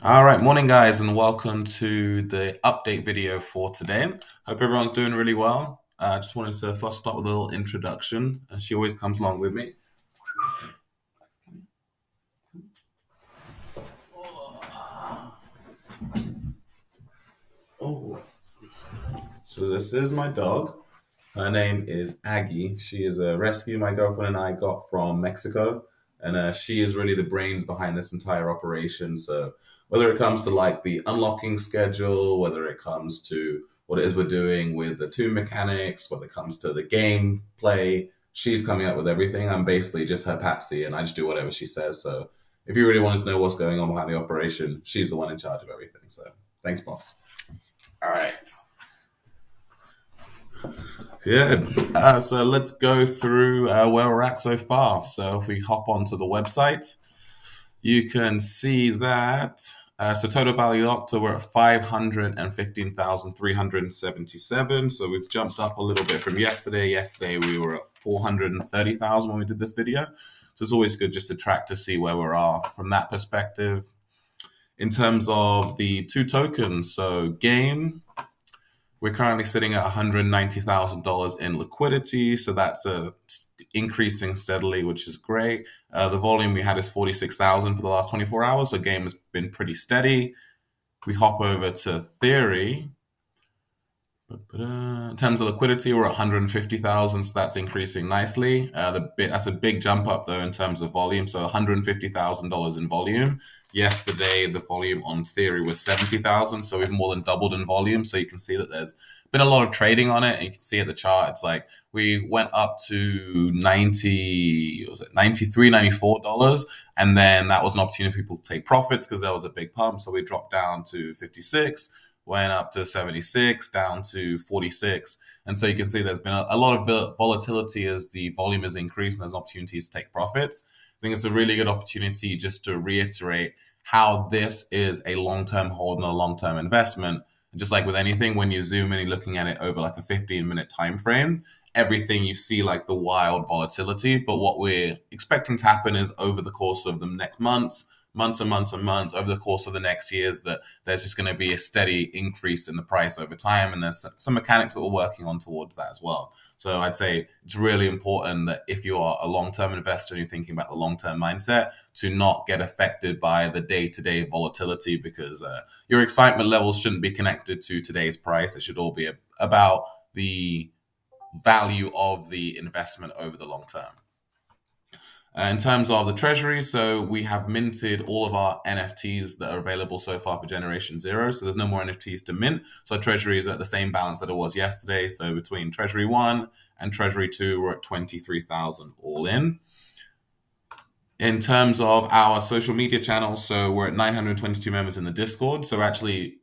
All right, morning guys, and welcome to the update video for today. Hope everyone's doing really well. I just wanted to first start with a little introduction. She always comes along with me. Oh, so this is my dog. Her name is Aggie. She is a rescue my girlfriend and I got from Mexico, and she is really the brains behind this entire operation. So whether it comes to like the unlocking schedule, whether it comes to what it is we're doing with the two mechanics, whether it comes to the game play, she's coming up with everything. I'm basically just her patsy, and I just do whatever she says. So if you really want to know what's going on behind the operation, she's the one in charge of everything. So thanks, boss. All right. Good. So let's go through where we're at so far. So if we hop onto the website, you can see that. So total value locked, so we're at 515,377. So we've jumped up a little bit from yesterday. Yesterday we were at 430,000 when we did this video. So it's always good just to track to see where we are from that perspective. In terms of the two tokens, so game, we're currently sitting at $190,000 in liquidity, so that's increasing steadily, which is great. The volume we had is 46,000 for the last 24 hours, so game has been pretty steady. We hop over to theory. In terms of liquidity, we're at 150,000, so that's increasing nicely. That's a big jump up though in terms of volume. So $150,000 in volume. Yesterday, the volume on theory was 70,000, so we've more than doubled in volume. So you can see that there's been a lot of trading on it. And you can see at the chart, it's like we went up to 90, was it 93, $94, and then that was an opportunity for people to take profits because there was a big pump. So we dropped down to 56. Went up to 76, down to 46. And so you can see there's been a lot of volatility as the volume has increased and there's opportunities to take profits. I think it's a really good opportunity just to reiterate how this is a long-term hold and a long-term investment. And just like with anything, when you zoom in, you're looking at it over like a 15-minute time frame, everything you see like the wild volatility. But what we're expecting to happen is over the course of the next months and months and months over the course of the next years that there's just going to be a steady increase in the price over time. And there's some mechanics that we're working on towards that as well. So I'd say it's really important that if you are a long-term investor and you're thinking about the long-term mindset, to not get affected by the day-to-day volatility because your excitement levels shouldn't be connected to today's price. It should all be about the value of the investment over the long term. In terms of the treasury, so we have minted all of our NFTs that are available so far for Generation Zero. So there's no more NFTs to mint. So treasury is at the same balance that it was yesterday. So between Treasury 1 and Treasury 2, we're at 23,000 all in. In terms of our social media channels, so we're at 922 members in the Discord. So we're actually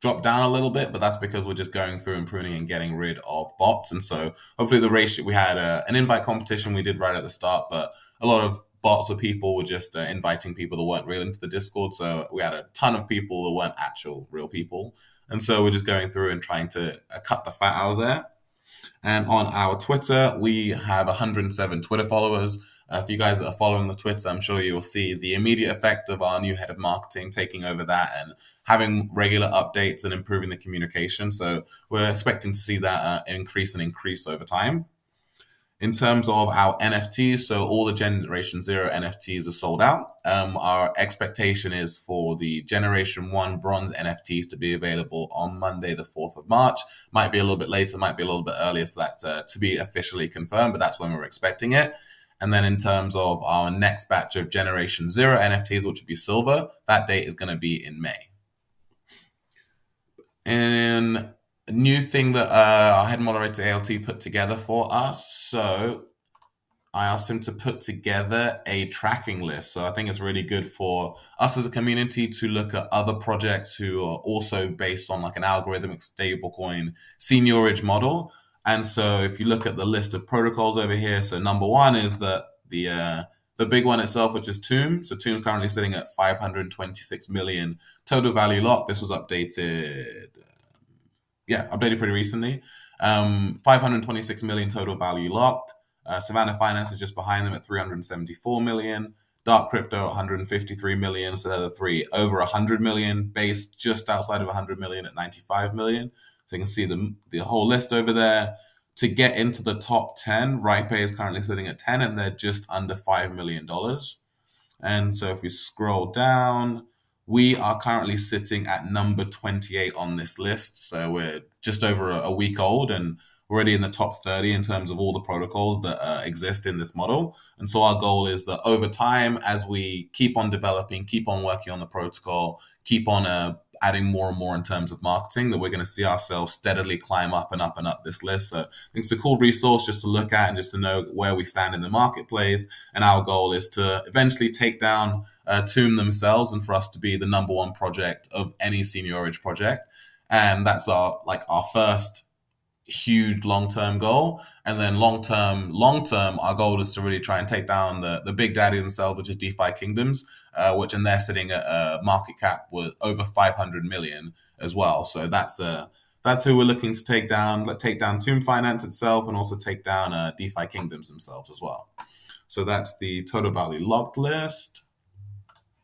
dropped down a little bit, but that's because we're just going through and pruning and getting rid of bots. And so hopefully the ratio, we had an invite competition we did right at the start, but a lot of bots or people were just inviting people that weren't real into the Discord. So we had a ton of people that weren't actual real people. And so we're just going through and trying to cut the fat out of there. And on our Twitter, we have 107 Twitter followers. For you guys that are following the Twitter, I'm sure you will see the immediate effect of our new head of marketing taking over that and having regular updates and improving the communication. So we're expecting to see that increase over time. In terms of our NFTs, so all the Generation Zero NFTs are sold out. Our expectation is for the Generation 1 Bronze NFTs to be available on Monday, the 4th of March. Might be a little bit later, might be a little bit earlier, so that's to be officially confirmed, but that's when we're expecting it. And then in terms of our next batch of Generation Zero NFTs, which would be silver, that date is going to be in May. And a new thing that our head moderator ALT put together for us. So I asked him to put together a tracking list. So I think it's really good for us as a community to look at other projects who are also based on like an algorithmic stablecoin seniorage model. And so if you look at the list of protocols over here, so number one is the big one itself, which is Tomb. So Tomb's currently sitting at 526 million total value locked. This was updated, updated pretty recently. 526 million total value locked. Savannah Finance is just behind them at 374 million. Dark crypto 153 million, so they're the three. Over 100 million, base just outside of 100 million at 95 million. So you can see the whole list over there. To get into the top 10, RipePay is currently sitting at 10 and they're just under $5 million. And so if we scroll down, we are currently sitting at number 28 on this list. So we're just over a week old and already in the top 30 in terms of all the protocols that exist in this model. And so our goal is that over time, as we keep on developing, keep on working on the protocol, keep on adding more and more in terms of marketing, that we're going to see ourselves steadily climb up and up and up this list. So I think it's a cool resource just to look at and just to know where we stand in the marketplace. And our goal is to eventually take down Tomb themselves and for us to be the number one project of any seniorage project. And that's our first huge long-term goal. And then long-term, our goal is to really try and take down the big daddy themselves, which is DeFi Kingdoms, and they're sitting at a market cap with over 500 million as well. So that's who we're looking to take down. Take down Tomb Finance itself and also take down DeFi Kingdoms themselves as well. So that's the total value locked list.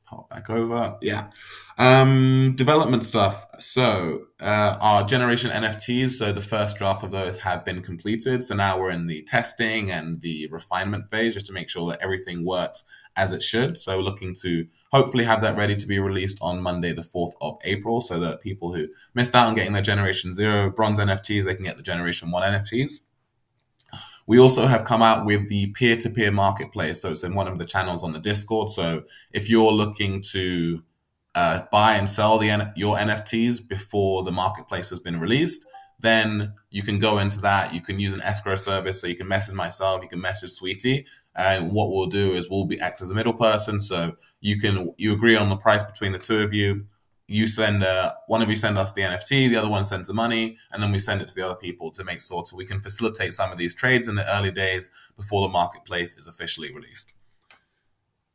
Hop back over. Yeah. Development stuff. So our generation NFTs, so the first draft of those have been completed. So now we're in the testing and the refinement phase just to make sure that everything works as it should. So we're looking to hopefully have that ready to be released on Monday, the 4th of April, so that people who missed out on getting their Generation 0 bronze NFTs, they can get the Generation 1 NFTs. We also have come out with the peer-to-peer marketplace. So it's in one of the channels on the Discord. So if you're looking to buy and sell your NFTs before the marketplace has been released, then you can go into that. You can use an escrow service. So you can message myself, you can message Sweetie. And what we'll do is we'll act as a middle person. So you agree on the price between the two of you. You send one of you send us the NFT, the other one sends the money, and then we send it to the other people to make sure so we can facilitate some of these trades in the early days before the marketplace is officially released.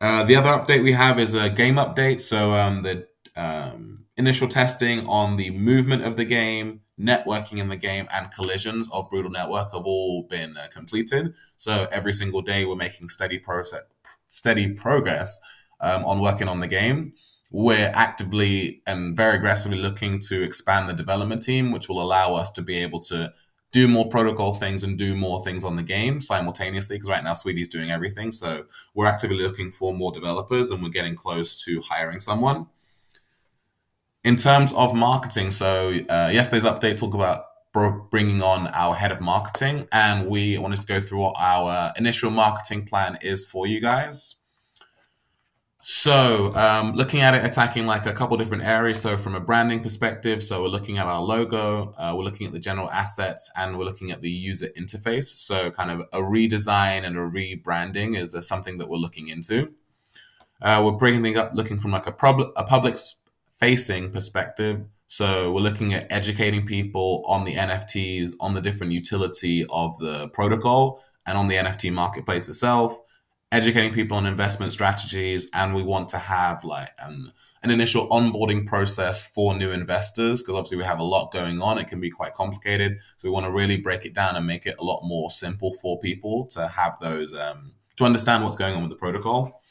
The other update we have is a game update. So the initial testing on the movement of the game, networking in the game, and collisions of Brutal Network have all been completed. So every single day we're making steady progress on working on the game. We're actively and very aggressively looking to expand the development team, which will allow us to be able to do more protocol things and do more things on the game simultaneously, because right now Sweetie's doing everything. So we're actively looking for more developers and we're getting close to hiring someone. In terms of marketing, so yesterday's update talked about bringing on our head of marketing, and we wanted to go through what our initial marketing plan is for you guys. So looking at it, attacking like a couple different areas. So from a branding perspective, so we're looking at our logo, we're looking at the general assets, and we're looking at the user interface. So kind of a redesign and a rebranding is something that we're looking into. We're bringing things up, looking from like a public facing perspective. So we're looking at educating people on the NFTs, on the different utility of the protocol, and on the NFT marketplace itself. Educating people on investment strategies, and we want to have like an initial onboarding process for new investors, because obviously we have a lot going on. It can be quite complicated, so we want to really break it down and make it a lot more simple for people to have those to understand what's going on with the protocol.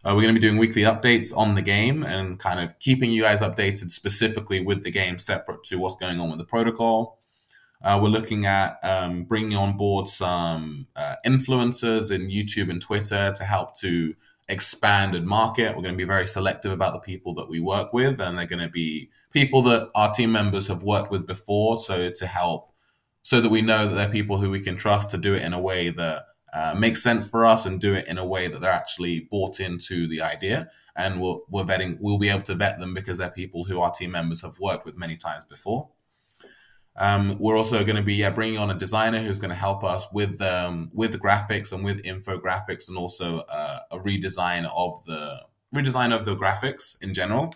We're going to be doing weekly updates on the game and kind of keeping you guys updated specifically with the game, separate to what's going on with the protocol. We're looking at bringing on board some influencers in YouTube and Twitter to help to expand and market. We're going to be very selective about the people that we work with, and they're going to be people that our team members have worked with before, so that we know that they're people who we can trust to do it in a way that makes sense for us and do it in a way that they're actually bought into the idea. And we'll be able to vet them because they're people who our team members have worked with many times before. We're also going to be bringing on a designer who's going to help us with the graphics and with infographics, and also a redesign of the graphics in general.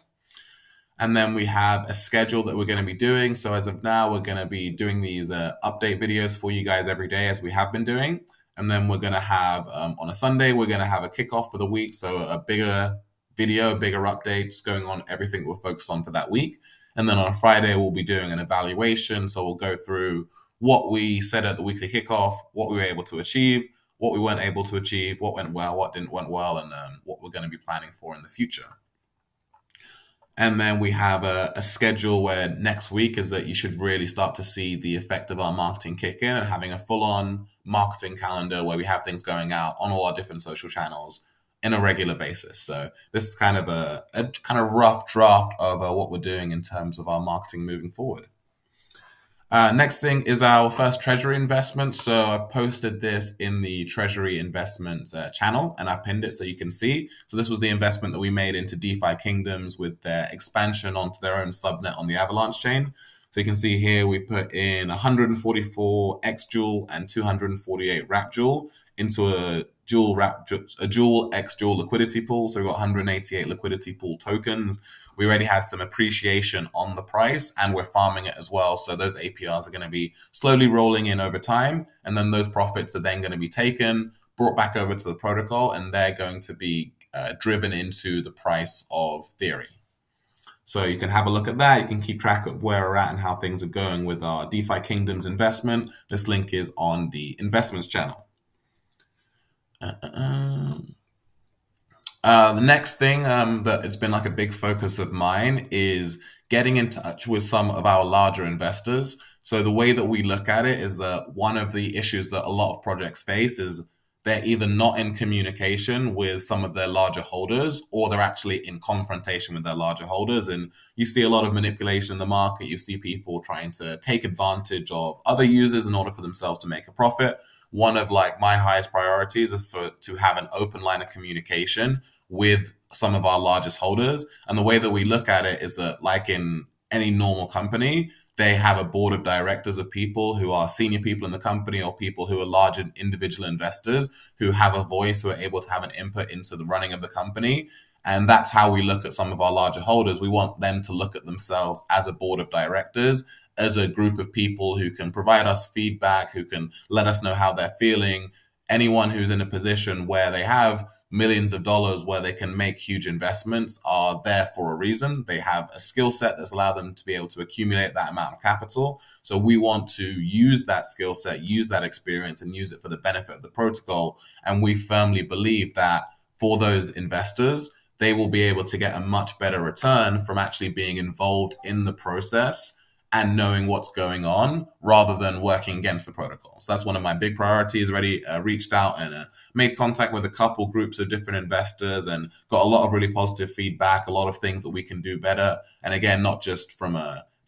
And then we have a schedule that we're going to be doing. So as of now, we're going to be doing these update videos for you guys every day, as we have been doing. And then we're going to have on a Sunday, we're going to have a kickoff for the week, so a bigger video, bigger updates going on everything we're focused on for that week. And then on Friday, we'll be doing an evaluation. So we'll go through what we said at the weekly kickoff, what we were able to achieve, what we weren't able to achieve, what went well, what didn't went well, and what we're going to be planning for in the future. And then we have a schedule where next week is that you should really start to see the effect of our marketing kick in, and having a full-on marketing calendar where we have things going out on all our different social channels in a regular basis. So this is kind of a kind of rough draft of what we're doing in terms of our marketing moving forward. Next thing is our first treasury investment. So I've posted this in the treasury investments channel, and I've pinned it so you can see. So this was the investment that we made into DeFi Kingdoms with their expansion onto their own subnet on the Avalanche chain. So you can see here we put in 144 XJoule and 248 WrapJoule into a Joule XJoule liquidity pool. So we've got 188 liquidity pool tokens. We already had some appreciation on the price, and we're farming it as well. So those APRs are going to be slowly rolling in over time, and then those profits are then going to be taken, brought back over to the protocol, and they're going to be driven into the price of Theory. So you can have a look at that. You can keep track of where we're at and how things are going with our DeFi Kingdoms investment. This link is on the investments channel. The next thing that it's been like a big focus of mine is getting in touch with some of our larger investors. So the way that we look at it is that one of the issues that a lot of projects face is they're either not in communication with some of their larger holders, or they're actually in confrontation with their larger holders. And you see a lot of manipulation in the market. You see people trying to take advantage of other users in order for themselves to make a profit. One of like my highest priorities is to have an open line of communication with some of our largest holders. And the way that we look at it is that, like in any normal company, they have a board of directors of people who are senior people in the company, or people who are large individual investors who have a voice, who are able to have an input into the running of the company. And that's how we look at some of our larger holders. We want them to look at themselves as a board of directors, as a group of people who can provide us feedback, who can let us know how they're feeling. Anyone who's in a position where they have millions of dollars where they can make huge investments are there for a reason. They have a skill set that's allowed them to be able to accumulate that amount of capital. So we want to use that skill set, use that experience, and use it for the benefit of the protocol. And we firmly believe that for those investors, they will be able to get a much better return from actually being involved in the process and knowing what's going on, rather than working against the protocol. So that's one of my big priorities. Already reached out and made contact with a couple groups of different investors, and got a lot of really positive feedback, a lot of things that we can do better. And again, not just from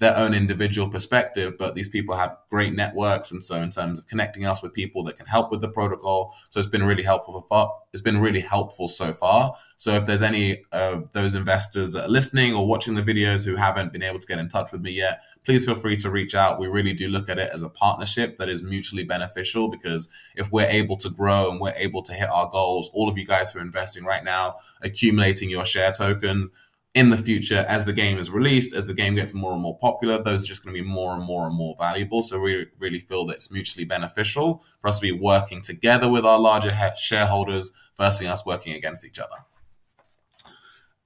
their own individual perspective, but these people have great networks. And so in terms of connecting us with people that can help with the protocol, so it's been really helpful so far. So if there's any of those investors that are listening or watching the videos who haven't been able to get in touch with me yet, please feel free to reach out. We really do look at it as a partnership that is mutually beneficial, because if we're able to grow and we're able to hit our goals, all of you guys who are investing right now, accumulating your share token, in the future, as the game is released, as the game gets more and more popular, those are just going to be more and more and more valuable. So we really feel that it's mutually beneficial for us to be working together with our larger shareholders versus us working against each other.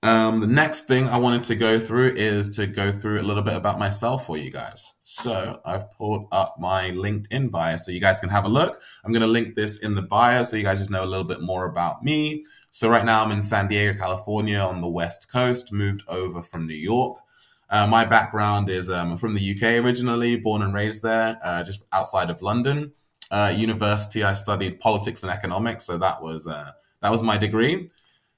The next thing I wanted to go through is to go through a little bit about myself for you guys. So I've pulled up my LinkedIn bio so you guys can have a look. I'm going to link this in the bio so you guys just know a little bit more about me. So right now I'm in San Diego, California on the West Coast, moved over from New York. My background is I'm from the UK originally, born and raised there, just outside of London. University, I studied politics and economics, so that was my degree.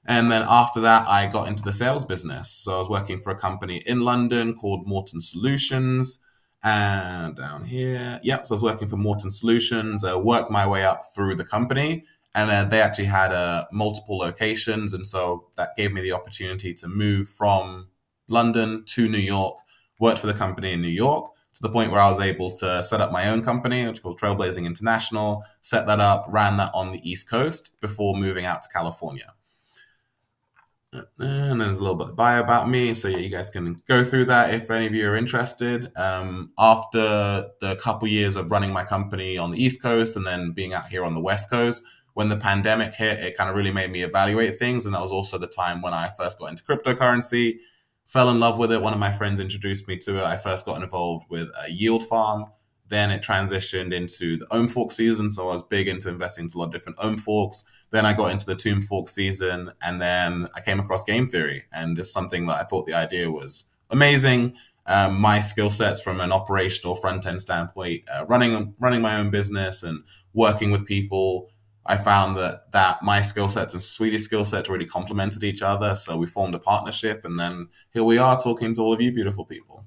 And then after that, I got into the sales business. So I was working for a company in London called Morton Solutions. And down here, so I was working for Morton Solutions, worked my way up through the company. And they actually had multiple locations. And so that gave me the opportunity to move from London to New York, worked for the company in New York, to the point where I was able to set up my own company, which is called Trailblazing International, set that up, ran that on the East Coast before moving out to California. And there's a little bit of bio about me, so you guys can go through that if any of you are interested. After the couple years of running my company on the East Coast and then being out here on the West Coast, when the pandemic hit, it kind of really made me evaluate things. And that was also the time when I first got into cryptocurrency, fell in love with it. One of my friends introduced me to it. I first got involved with a yield farm. Then it transitioned into the ohm fork season. So I was big into investing into a lot of different ohm forks. Then I got into the tomb fork season, and then I came across game theory. And it's something that I thought the idea was amazing. My skill sets from an operational front end standpoint, running my own business and working with people, I found that my skill sets and Sweetie's skill sets really complemented each other. So we formed a partnership, and then here we are talking to all of you beautiful people.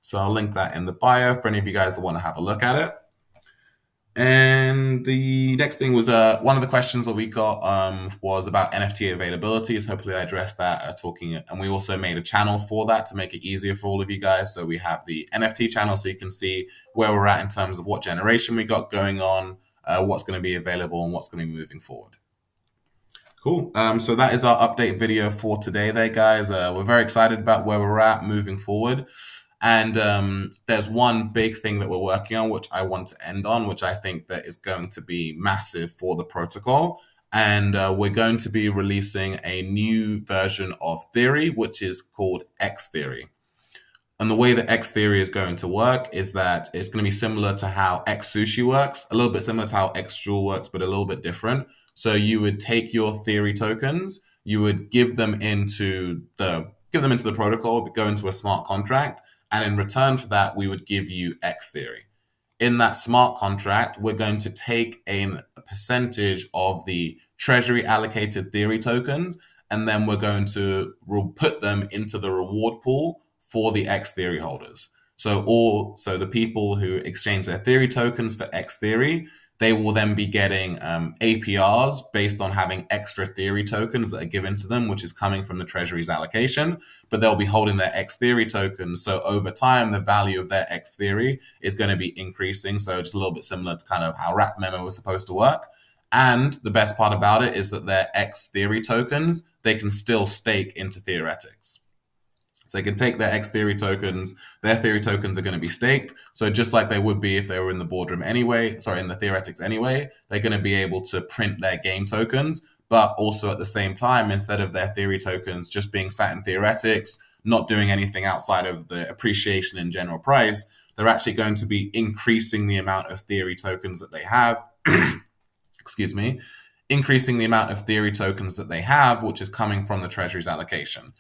So I'll link that in the bio for any of you guys that want to have a look at it. And the next thing was one of the questions that we got was about NFT availabilities. Hopefully, I addressed that and we also made a channel for that to make it easier for all of you guys. So we have the NFT channel, so you can see where we're at in terms of what generation we got going on, what's going to be available, and what's going to be moving forward. Cool. So that is our update video for today, there, guys. We're very excited about where we're at moving forward. And there's one big thing that we're working on, which I want to end on, which I think that is going to be massive for the protocol. And we're going to be releasing a new version of Theory, which is called X Theory. And the way that X Theory is going to work is that it's going to be similar to how X Sushi works, a little bit similar to how X Jewel works, but a little bit different. So you would take your Theory tokens, you would give them into the protocol, go into a smart contract, and in return for that, we would give you X Theory. In that smart contract, we're going to take a percentage of the treasury allocated Theory tokens, and then we're going to put them into the reward pool for the X Theory holders. So the people who exchange their Theory tokens for X Theory, they will then be getting APRs based on having extra Theory tokens that are given to them, which is coming from the Treasury's allocation, but they'll be holding their X Theory tokens. So over time, the value of their X Theory is going to be increasing. So just a little bit similar to kind of how Wrap Memo was supposed to work. And the best part about it is that their X Theory tokens, they can still stake into Theoretics. So they can take their X Theory tokens, their Theory tokens are going to be staked. So just like they would be if they were in the boardroom anyway, in the Theoretics anyway, they're going to be able to print their game tokens, but also at the same time, instead of their Theory tokens just being sat in Theoretics, not doing anything outside of the appreciation in general price, they're actually going to be increasing the amount of Theory tokens that they have. Excuse me. Increasing the amount of Theory tokens that they have, which is coming from the Treasury's allocation.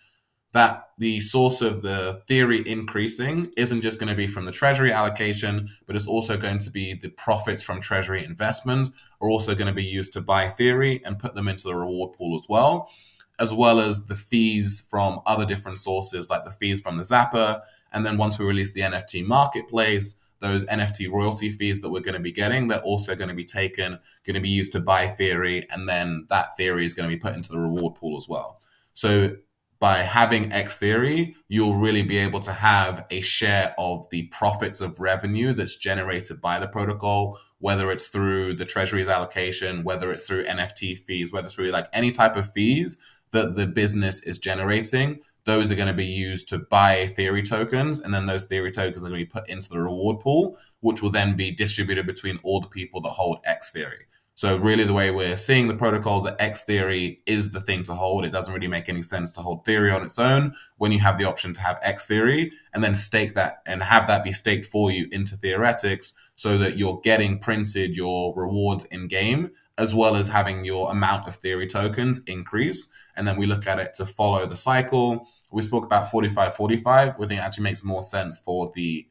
That the source of the Theory increasing isn't just going to be from the Treasury allocation, but it's also going to be the profits from Treasury investments are also going to be used to buy Theory and put them into the reward pool as well as the fees from other different sources, like the fees from the Zapper. And then once we release the NFT marketplace, those NFT royalty fees that we're going to be getting, they're also going to be used to buy Theory, and then that Theory is going to be put into the reward pool as well. So by having X Theory, you'll really be able to have a share of the profits of revenue that's generated by the protocol, whether it's through the Treasury's allocation, whether it's through NFT fees, whether it's through like any type of fees that the business is generating. Those are going to be used to buy Theory tokens, and then those Theory tokens are going to be put into the reward pool, which will then be distributed between all the people that hold X Theory. So really the way we're seeing the protocols, that X Theory is the thing to hold. It doesn't really make any sense to hold Theory on its own when you have the option to have X Theory and then stake that and have that be staked for you into Theoretics, so that you're getting printed your rewards in game, as well as having your amount of Theory tokens increase. And then we look at it to follow the cycle. We spoke about 45-45. We think it actually makes more sense for the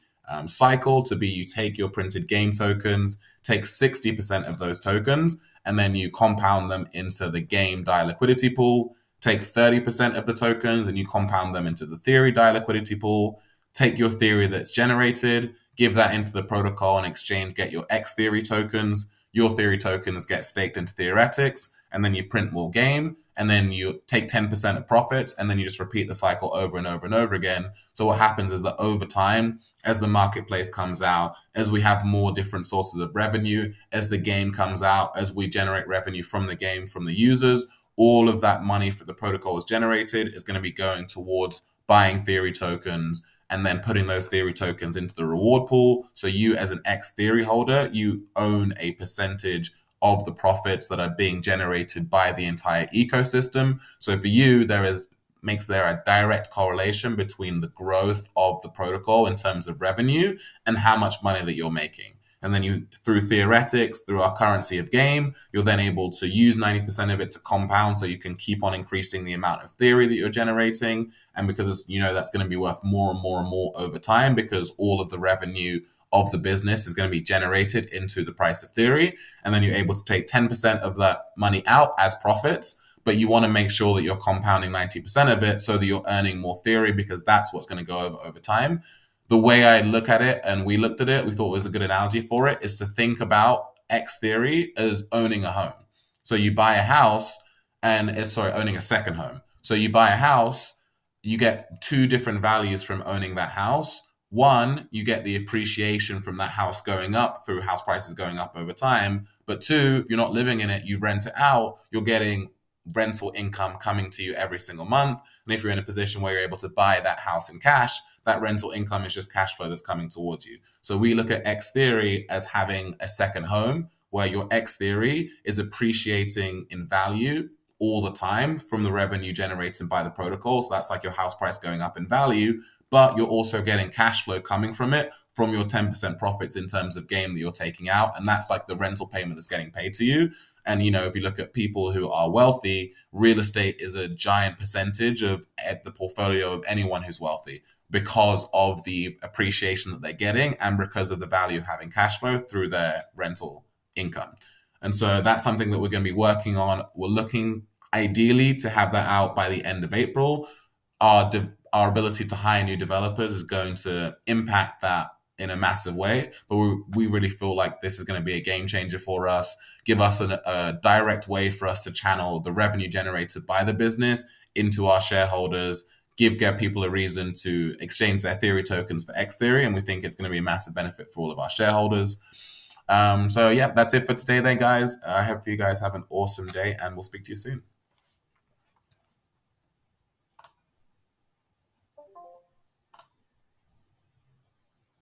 cycle to be you take your printed game tokens, take 60% of those tokens, and then you compound them into the game DAI liquidity pool. Take 30% of the tokens and you compound them into the Theory DAI liquidity pool. Take your Theory that's generated, give that into the protocol, and exchange, get your X Theory tokens. Your Theory tokens get staked into Theoretics, and then you print more game, and then you take 10% of profits, and then you just repeat the cycle over and over and over again. So what happens is that over time, as the marketplace comes out, as we have more different sources of revenue, as the game comes out, as we generate revenue from the game, from the users, all of that money for the protocol is generated is going to be going towards buying Theory tokens and then putting those Theory tokens into the reward pool. So you as an X Theory holder, you own a percentage of the profits that are being generated by the entire ecosystem. So for you, there is makes there a direct correlation between the growth of the protocol in terms of revenue and how much money that you're making. And then you, through theoretics, through our currency of game, you're then able to use 90% of it to compound so you can keep on increasing the amount of theory that you're generating. And because that's going to be worth more and more and more over time, because all of the revenue of the business is going to be generated into the price of theory. And then you're able to take 10% of that money out as profits, but you want to make sure that you're compounding 90% of it so that you're earning more theory, because that's what's going to go over time. The way I look at it, and we looked at it, we thought was a good analogy for it, is to think about X theory as owning a home. So you buy a house owning a second home. So you buy a house, you get two different values from owning that house. One, you get the appreciation from that house going up through house prices going up over time. But two, if you're not living in it, you rent it out, you're getting rental income coming to you every single month. And if you're in a position where you're able to buy that house in cash, that rental income is just cash flow that's coming towards you. So we look at X theory as having a second home where your X theory is appreciating in value all the time from the revenue generated by the protocol. So that's like your house price going up in value, but you're also getting cash flow coming from it, from your 10% profits in terms of game that you're taking out. And that's like the rental payment that's getting paid to you. And, if you look at people who are wealthy, real estate is a giant percentage of the portfolio of anyone who's wealthy, because of the appreciation that they're getting and because of the value of having cash flow through their rental income. And so that's something that we're going to be working on. We're looking ideally to have that out by the end of April. Our ability to hire new developers is going to impact that in a massive way, but we really feel like this is going to be a game changer for us, give us a direct way for us to channel the revenue generated by the business into our shareholders, give people a reason to exchange their theory tokens for X theory, and we think it's going to be a massive benefit for all of our shareholders. So yeah, that's it for today then, guys. I hope you guys have an awesome day, and we'll speak to you soon.